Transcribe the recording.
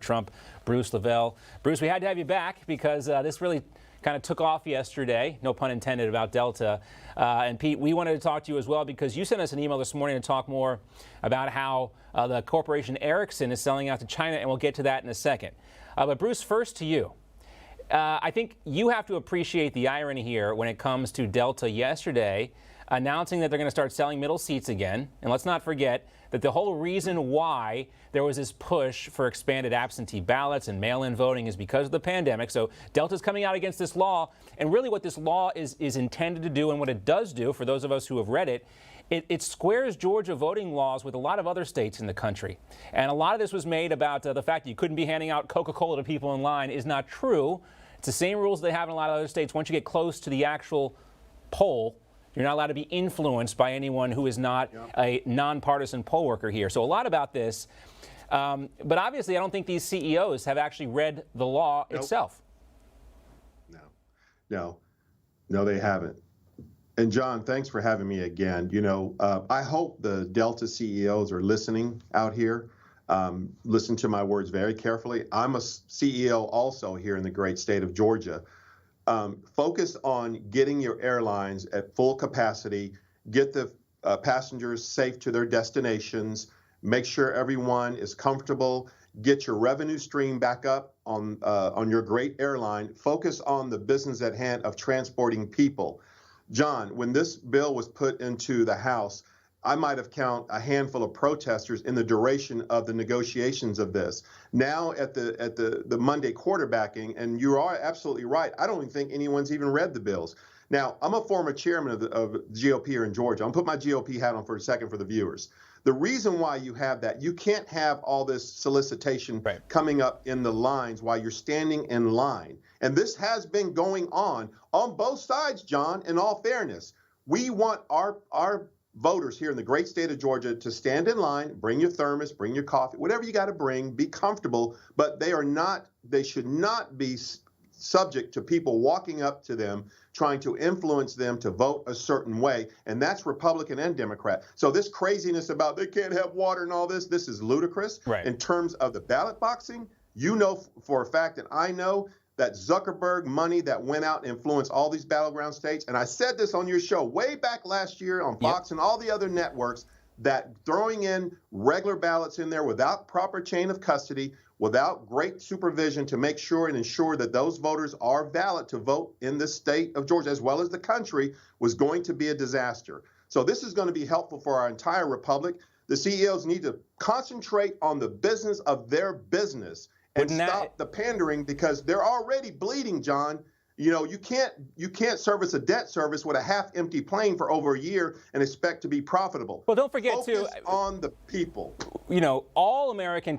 Trump, Bruce LeVell. Bruce, we had to have you back because this really kind of took off yesterday, no pun intended, about Delta. And Pete, we wanted to talk to you as well because you sent us an email this morning to talk more about how the corporation Ericsson is selling out to China, and we'll get to that in a second. But Bruce, first to you. I think you have to appreciate the irony here when it comes to Delta yesterday announcing that they're going to start selling middle seats again. And let's not forget that the whole reason why there was this push for expanded absentee ballots and mail-in voting is because of the pandemic. So Delta's coming out against this law. And really what this law is intended to do, and what it does do, for those of us who have read it, it squares Georgia voting laws with a lot of other states in the country. And a lot of this was made about the fact that you couldn't be handing out Coca-Cola to people in line is not true. It's the same rules they have in a lot of other states. Once you get close to the actual poll, you're not allowed to be influenced by anyone who is not a nonpartisan poll worker here. So a lot about this. But obviously, I don't think these CEOs have actually read the law itself. No, they haven't. And John, thanks for having me again. You know, I hope the Delta CEOs are listening out here. Listen to my words very carefully. I'm a CEO also here in the great state of Georgia. Focus on getting your airlines at full capacity, get the passengers safe to their destinations, make sure everyone is comfortable, get your revenue stream back up on your great airline. Focus on the business at hand of transporting people. John, when this bill was put into the House, I might have counted a handful of protesters in the duration of the negotiations of this. Now at the Monday quarterbacking, and you are absolutely right, I don't even think anyone's even read the bills. Now, I'm a former chairman of the GOP here in Georgia. I'm going to put my GOP hat on for a second for the viewers. The reason why you have that, you can't have all this solicitation coming up in the lines while you're standing in line. And this has been going on both sides, John, in all fairness. We want our voters here in the great state of Georgia to stand in line, bring your thermos, bring your coffee, whatever you got to bring, be comfortable, but they should not be subject to people walking up to them, trying to influence them to vote a certain way, and that's Republican and Democrat. So this craziness about they can't have water and all this is ludicrous. In terms of the ballot boxing, you know for a fact that I know that Zuckerberg money that went out and influenced all these battleground states. And I said this on your show way back last year on Fox and all the other networks, that throwing in regular ballots in there without proper chain of custody, without great supervision to make sure and ensure that those voters are valid to vote in the state of Georgia as well as the country was going to be a disaster. So this is going to be helpful for our entire republic. The CEOs need to concentrate on the business of their business and stop the pandering, because they're already bleeding, John. You know, you can't service a debt service with a half-empty plane for over a year and expect to be profitable. Well, don't forget Focus on the people. You know, all American